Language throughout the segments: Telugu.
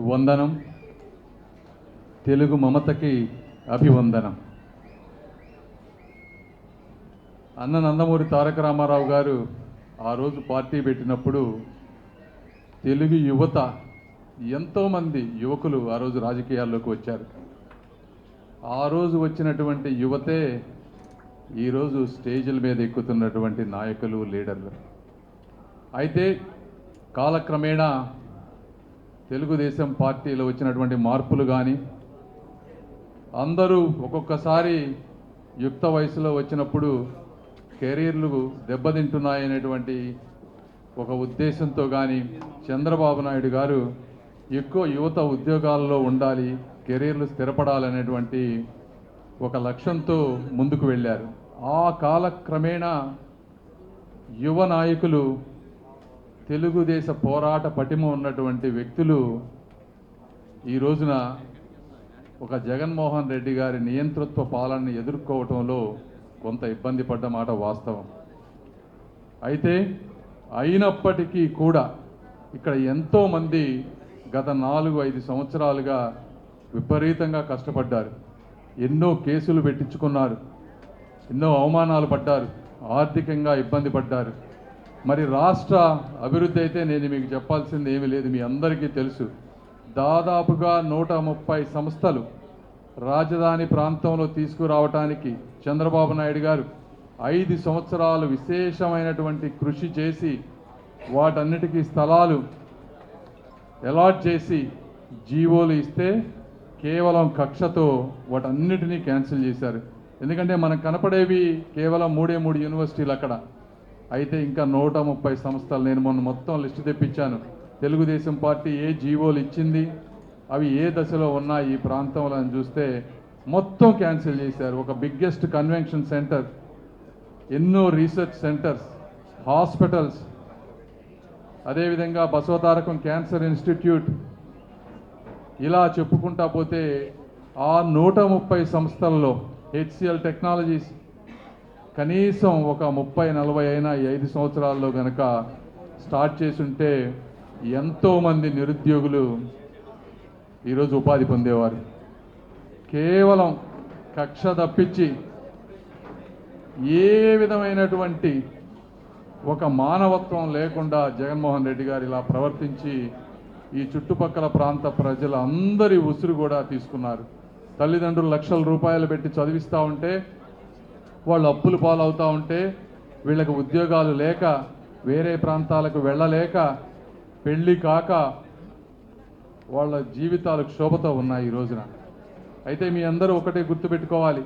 వందనం. తెలుగు మమతకి అభివందనం. అన్న నందమూరి తారక రామారావు గారు ఆ రోజు పార్టీ పెట్టినప్పుడు తెలుగు యువత ఎంతోమంది యువకులు ఆ రోజు రాజకీయాల్లోకి వచ్చారు. ఆ రోజు వచ్చినటువంటి యువతే ఈరోజు స్టేజ్ల మీద ఎక్కుతున్నటువంటి నాయకులు, లీడర్లు. అయితే కాలక్రమేణా తెలుగుదేశం పార్టీలో వచ్చినటువంటి మార్పులు కానీ, అందరూ ఒక్కొక్కసారి యుక్త వయసులో వచ్చినప్పుడు కెరీర్లు దెబ్బతింటున్నాయనేటువంటి ఒక ఉద్దేశంతో కానీ చంద్రబాబు నాయుడు గారు ఎక్కువ యువత ఉద్యోగాల్లో ఉండాలి, కెరీర్లు స్థిరపడాలనేటువంటి ఒక లక్ష్యంతో ముందుకు వెళ్ళారు. ఆ కాలక్రమేణా యువ నాయకులు, తెలుగుదేశ పోరాట పటిమ ఉన్నటువంటి వ్యక్తులు ఈ రోజున ఒక జగన్మోహన్ రెడ్డి గారి నియంతృత్వ పాలనని ఎదుర్కోవటంలో కొంత ఇబ్బంది పడ్డ మాట వాస్తవం. అయితే అయినప్పటికీ కూడా ఇక్కడ ఎంతోమంది గత 4-5 సంవత్సరాలుగా విపరీతంగా కష్టపడ్డారు. ఎన్నో కేసులు పెట్టించుకున్నారు, ఎన్నో అవమానాలు పడ్డారు, ఆర్థికంగా ఇబ్బంది పడ్డారు. మరి రాష్ట్ర అభివృద్ధి అయితే నేను మీకు చెప్పాల్సింది ఏమీ లేదు, మీ అందరికీ తెలుసు. దాదాపుగా 130 సంస్థలు రాజధాని ప్రాంతంలో తీసుకురావటానికి చంద్రబాబు నాయుడు గారు 5 సంవత్సరాలు విశేషమైనటువంటి కృషి చేసి వాటన్నిటికీ స్థలాలు అలాట్ చేసి జీవోలు ఇస్తే కేవలం కక్షతో వాటన్నిటినీ క్యాన్సిల్ చేశారు. ఎందుకంటే మనకు కనపడేవి కేవలం 3 యూనివర్సిటీలు అక్కడ. అయితే ఇంకా 130 సంస్థలు, నేను మొన్న మొత్తం లిస్టు తెప్పించాను. తెలుగుదేశం పార్టీ ఏ జీవోలు ఇచ్చింది, అవి ఏ దశలో ఉన్నాయి ఈ ప్రాంతంలో అని చూస్తే మొత్తం క్యాన్సిల్ చేశారు. ఒక బిగ్గెస్ట్ కన్వెన్షన్ సెంటర్, ఎన్నో రీసెర్చ్ సెంటర్స్, హాస్పిటల్స్, అదేవిధంగా బసవతారకం క్యాన్సర్ ఇన్స్టిట్యూట్, ఇలా చెప్పుకుంటా పోతే ఆ 130 సంస్థల్లో హెచ్సిఎల్ టెక్నాలజీస్ కనీసం ఒక 30-40 అయినా ఈ 5 సంవత్సరాల్లో కనుక స్టార్ట్ చేసుంటే ఎంతోమంది నిరుద్యోగులు ఈరోజు ఉపాధి పొందేవారు. కేవలం కక్ష తప్పించి ఏ విధమైనటువంటి ఒక మానవత్వం లేకుండా జగన్మోహన్ రెడ్డి గారు ఇలా ప్రవర్తించి ఈ చుట్టుపక్కల ప్రాంత ప్రజలందరి ఉసురు కూడా తీసుకున్నారు. తల్లిదండ్రులు లక్షల రూపాయలు పెట్టి చదివిస్తూ ఉంటే, వాళ్ళు అప్పులు పాలవుతూ ఉంటే, వీళ్ళకి ఉద్యోగాలు లేక, వేరే ప్రాంతాలకు వెళ్ళలేక, పెళ్ళి కాక వాళ్ళ జీవితాలు క్షోభతో ఉన్నాయి ఈ రోజున. అయితే మీ అందరూ ఒకటే గుర్తుపెట్టుకోవాలి,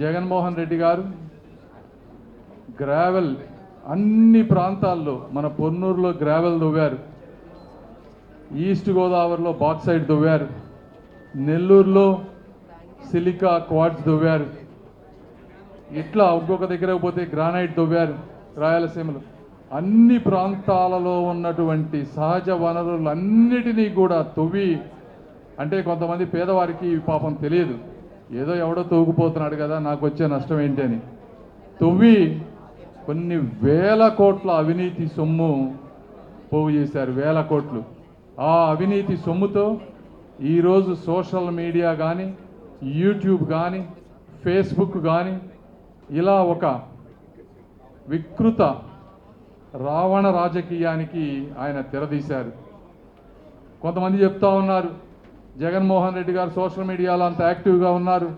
జగన్మోహన్ రెడ్డి గారు గ్రావెల్ అన్ని ప్రాంతాల్లో, మన పొన్నూరులో గ్రావెల్ దువ్వారు, ఈస్ట్ గోదావరిలో బాక్సైడ్ దువ్వారు, నెల్లూరులో సిలికా క్వార్ట్జ్ దువ్వారు, ఇట్లా ఒక్కొక్క దగ్గర పోతే గ్రానైట్ దువ్వారు, రాయలసీమలో అన్ని ప్రాంతాలలో ఉన్నటువంటి సహజ వనరులన్నిటినీ కూడా తవ్వి, అంటే కొంతమంది పేదవారికి పాపం తెలియదు, ఏదో ఎవడో తవ్వుకుపోతున్నాడు కదా నాకు వచ్చే నష్టం ఏంటి అని తవ్వి కొన్ని వేల కోట్ల అవినీతి సొమ్ము పోగు చేశారు. వేల కోట్లు. ఆ అవినీతి సొమ్ముతో ఈరోజు సోషల్ మీడియా కానీ, యూట్యూబ్ కానీ, ఫేస్బుక్ కానీ ఇలా ఒక వికృత రావణ రాజకీయానికి ఆయన తెరదీశారు. కొంతమంది చెప్తా ఉన్నారు, జగన్మోహన్ రెడ్డి గారు సోషల్ మీడియాలో అంత యాక్టివ్గా ఉన్నారు,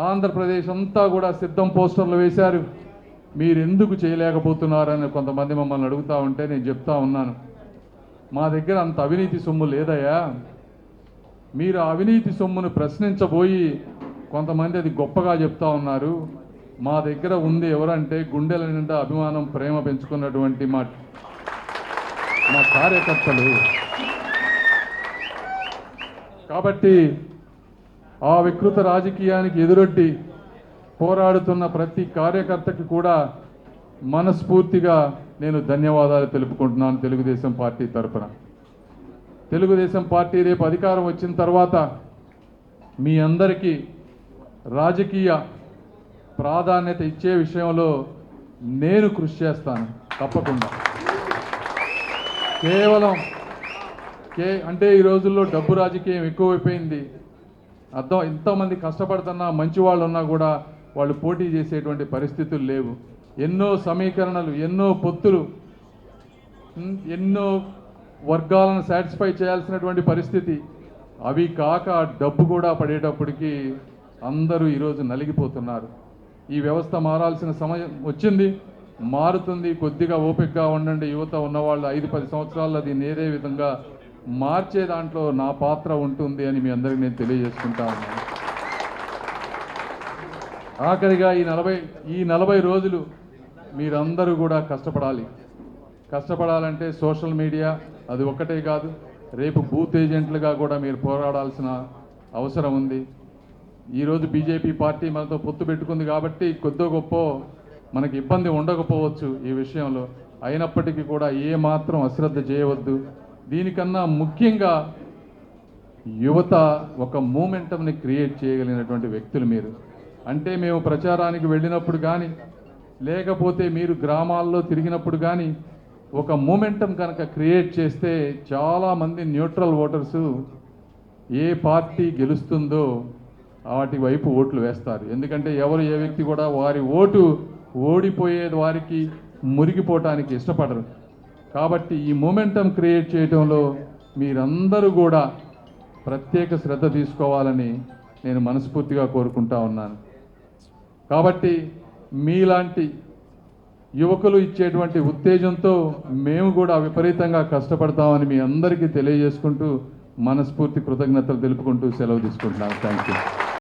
ఆంధ్రప్రదేశ్ అంతా కూడా సిద్ధం పోస్టర్లు వేశారు, మీరు ఎందుకు చేయలేకపోతున్నారని కొంతమంది మమ్మల్ని అడుగుతూ ఉంటే నేను చెప్తా ఉన్నాను, మా దగ్గర అంత అవినీతి సొమ్ము లేదయ్యా. మీరు అవినీతి సొమ్మును ప్రశ్నించబోయి కొంతమంది అది గొప్పగా చెప్తా ఉన్నారు. మా దగ్గర ఉంది ఎవరంటే గుండెల నిండా అభిమానం, ప్రేమ పెంచుకున్నటువంటి మా కార్యకర్తలు. కాబట్టి ఆ వికృత రాజకీయానికి ఎదురొడ్డి పోరాడుతున్న ప్రతి కార్యకర్తకి కూడా మనస్ఫూర్తిగా నేను ధన్యవాదాలు తెలుపుకుంటున్నాను తెలుగుదేశం పార్టీ తరఫున. తెలుగుదేశం పార్టీ రేపు అధికారం వచ్చిన తర్వాత మీ అందరికీ రాజకీయ ప్రాధాన్యత ఇచ్చే విషయంలో నేను కృషి చేస్తాను తప్పకుండా. అంటే ఈ రోజుల్లో డబ్బు రాజకీయం ఎక్కువైపోయింది. అర్థం, ఎంతోమంది కష్టపడుతున్నా మంచి వాళ్ళు ఉన్నా కూడా వాళ్ళు పోటీ చేసేటువంటి పరిస్థితులు లేవు. ఎన్నో సమీకరణలు, ఎన్నో పొత్తులు, ఎన్నో వర్గాలను సాటిస్ఫై చేయాల్సినటువంటి పరిస్థితి. అవి కాక డబ్బు కూడా పడేటప్పటికి అందరూ ఈరోజు నలిగిపోతున్నారు. ఈ వ్యవస్థ మారాల్సిన సమయం వచ్చింది, మారుతుంది. కొద్దిగా ఓపికగా ఉండండి. యువత ఉన్నవాళ్ళు 5-10 సంవత్సరాల్లో దీన్ని ఏదే విధంగా మార్చే దాంట్లో నా పాత్ర ఉంటుంది అని మీ అందరికీ నేను తెలియజేసుకుంటా ఉన్నాను. ఆఖరిగా ఈ 40 రోజులు మీరందరూ కూడా కష్టపడాలంటే సోషల్ మీడియా అది ఒక్కటే కాదు, రేపు బూత్ ఏజెంట్లుగా కూడా మీరు పోరాడాల్సిన అవసరం ఉంది. ఈరోజు బీజేపీ పార్టీ మనతో పొత్తు పెట్టుకుంది కాబట్టి కొద్దో గొప్ప మనకి ఇబ్బంది ఉండకపోవచ్చు ఈ విషయంలో. అయినప్పటికీ కూడా ఏమాత్రం అశ్రద్ధ చేయవద్దు. దీనికన్నా ముఖ్యంగా యువత ఒక మూమెంటంని క్రియేట్ చేయగలిగినటువంటి వ్యక్తులు మీరు. అంటే మేము ప్రచారానికి వెళ్ళినప్పుడు కానీ, లేకపోతే మీరు గ్రామాల్లో తిరిగినప్పుడు కానీ ఒక మూమెంటం కనుక క్రియేట్ చేస్తే చాలామంది న్యూట్రల్ ఓటర్సు ఏ పార్టీ గెలుస్తుందో వాటి వైపు ఓట్లు వేస్తారు. ఎందుకంటే ఎవరు ఏ వ్యక్తి కూడా వారి ఓటు ఓడిపోయే వారికి మురిగిపోవటానికి ఇష్టపడరు. కాబట్టి ఈ మూమెంటం క్రియేట్ చేయడంలో మీరందరూ కూడా ప్రత్యేక శ్రద్ధ తీసుకోవాలని నేను మనస్ఫూర్తిగా కోరుకుంటా ఉన్నాను. కాబట్టి మీలాంటి యువకులు ఇచ్చేటువంటి ఉత్తేజంతో మేము కూడా విపరీతంగా కష్టపడతామని మీ అందరికీ తెలియజేసుకుంటూ మనస్ఫూర్తి కృతజ్ఞతలు తెలుపుకుంటూ సెలవు తీసుకుంటున్నాను. Thank you.